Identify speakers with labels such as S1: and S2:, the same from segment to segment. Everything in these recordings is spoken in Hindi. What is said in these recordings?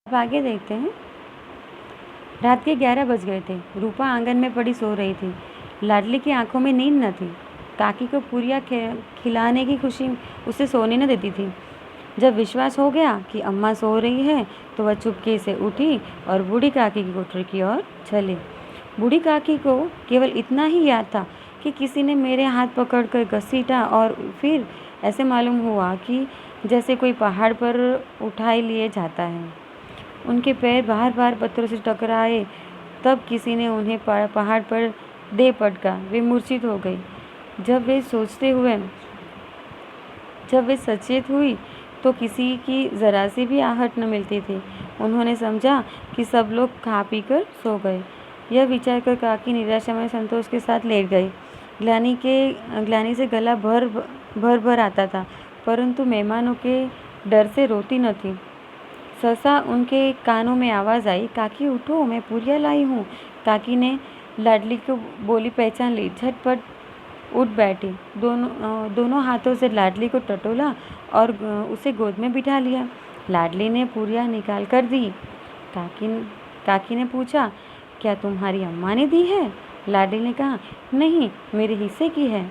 S1: अब आगे देखते हैं। रात के 11 बज गए थे। रूपा आंगन में पड़ी सो रही थी। लाडली की आंखों में नींद न थी। काकी को पूरियाँ खिलाने की खुशी उसे सोने न देती थी। जब विश्वास हो गया कि अम्मा सो रही है तो वह चुपके से उठी और बूढ़ी काकी की कोठरी की ओर चली। बूढ़ी काकी को केवल इतना ही याद था कि किसी ने मेरे हाथ पकड़कर घसीटा और फिर ऐसे मालूम हुआ कि जैसे कोई पहाड़ पर उठाए लिए जाता है। उनके पैर बार बार पत्थरों से टकराए। तब किसी ने उन्हें पहाड़ पर दे पटका। वे मूर्छित हो गई। जब वे सचेत हुई तो किसी की ज़रा सी भी आहट न मिलती थी। उन्होंने समझा कि सब लोग खा पी कर सो गए। यह विचार कर काकी निराशा में संतोष के साथ लेट गई। ग्लानि से गला भर आता था, परंतु मेहमानों के डर से रोती न थी। सहसा उनके कानों में आवाज़ आई, काकी उठो, मैं पूरियाँ लाई हूँ। काकी ने लाडली को बोली पहचान ली। झटपट उठ बैठी। दोनों हाथों से लाडली को टटोला और उसे गोद में बिठा लिया। लाडली ने पूरियाँ निकाल कर दी। काकी ने पूछा, क्या तुम्हारी अम्मा ने दी है? लाडली ने कहा, नहीं, मेरे हिस्से की है।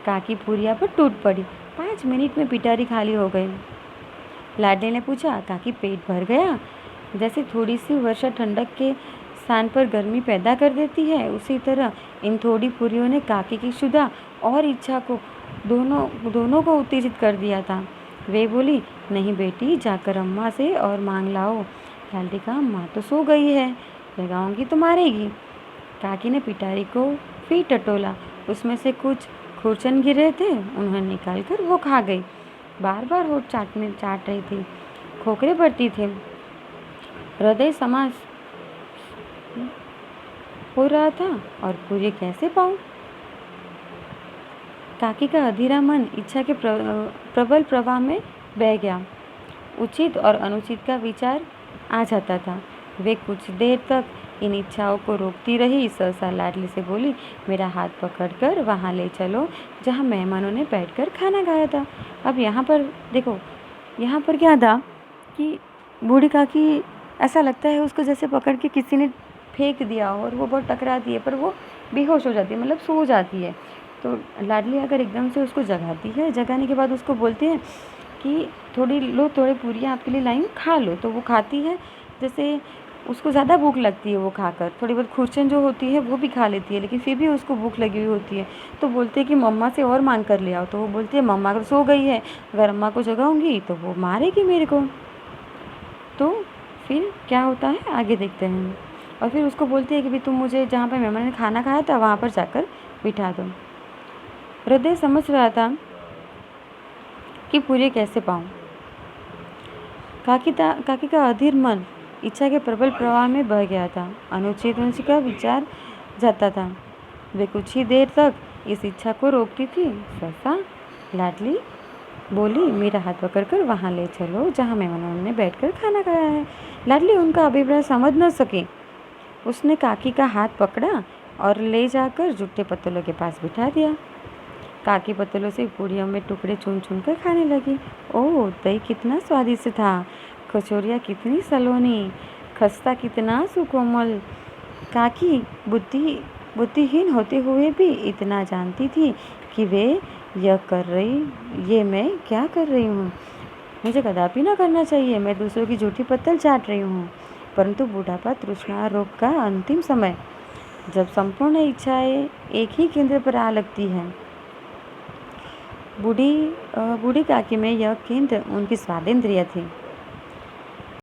S1: काकी पूरियाँ पर टूट पड़ी। 5 मिनट में पिटारी खाली हो गई। लाडली ने पूछा, काकी पेट भर गया? जैसे थोड़ी सी वर्षा ठंडक के स्थान पर गर्मी पैदा कर देती है, उसी तरह इन थोड़ी पूरियों ने काकी की क्षुधा और इच्छा को दोनों को उत्तेजित कर दिया था। वे बोली, नहीं बेटी, जाकर अम्मा से और मांग लाओ। लाडली कहा, अम्मा तो सो गई है, लगाऊंगी तो मारेगी। काकी ने पिटारी को फिर टटोला। उसमें से कुछ खुरचन गिरे थे, उन्हें निकाल कर वो खा गई। बार बार होठ चाट रही थी, खोखरे भरती थे। हृदय समास हो रहा था और पूरी कैसे पाऊं? काकी का अधीरा मन इच्छा के प्रबल प्रवाह में बह गया। उचित और अनुचित का विचार आ जाता था। वे कुछ देर तक इन इच्छाओं को रोकती रही। सहसा लाडली से बोली, मेरा हाथ पकड़कर वहाँ ले चलो जहाँ मेहमानों ने बैठकर खाना खाया था। अब यहाँ पर देखो, यहाँ पर क्या था कि बूढ़ी काकी, ऐसा लगता है उसको जैसे पकड़ के किसी ने फेंक दिया और वो बहुत टकराती है, पर वो बेहोश हो जाती है, मतलब सो जाती है। तो लाडली अगर एकदम से उसको जगाती है, जगाने के बाद उसको बोलते हैं कि थोड़ी पूरियाँ आपके लिए लाई हूँ, खा लो। तो वो खाती है। जैसे उसको ज़्यादा भूख लगती है, वो खाकर थोड़ी बहुत खुरचन जो होती है वो भी खा लेती है, लेकिन फिर भी उसको भूख लगी हुई होती है। तो बोलते हैं कि मम्मा से और मांग कर ले आओ। तो वो बोलती है, मम्मा अगर सो गई है, अगर अम्मा को जगाऊंगी तो वो मारेगी मेरे को। तो फिर क्या होता है आगे देखते हैं। और फिर उसको बोलती है कि भाई तुम मुझे जहाँ पर मेहमान ने खाना खाया था वहाँ पर जाकर बिठा दो। हृदय समझ रहा था कि पूरी कैसे पाऊँ। काकी का अधीर मन इच्छा के प्रबल प्रवाह में बह गया था। अनुचित का विचार जाता था। वे कुछ ही देर तक इस इच्छा को रोकती थी। सहसा लाडली बोली, मेरा हाथ पकड़कर वहाँ ले चलो जहाँ मेहमानों ने बैठकर खाना खाया है। लाडली उनका अभिप्राय समझ न सकी। उसने काकी का हाथ पकड़ा और ले जाकर जुट्टे पत्तलों के पास बिठा दिया। काकी पत्तलों से पूड़ियों में टुकड़े चुन चुन कर खाने लगी। ओह, दही कितना स्वादिष्ट था, कचौरियाँ कितनी सलोनी, खस्ता कितना सुकोमल। काकी बुद्धिहीन होते हुए भी इतना जानती थी कि ये मैं क्या कर रही हूँ। मुझे कदापि ना करना चाहिए। मैं दूसरों की झूठी पत्तल चाट रही हूँ। परंतु बूढ़ापा, तृष्णा, रोग का अंतिम समय, जब संपूर्ण इच्छाएं एक ही केंद्र पर आ लगती हैं। बूढ़ी काकी में यह केंद्र उनकी स्वादेंद्रिय थी।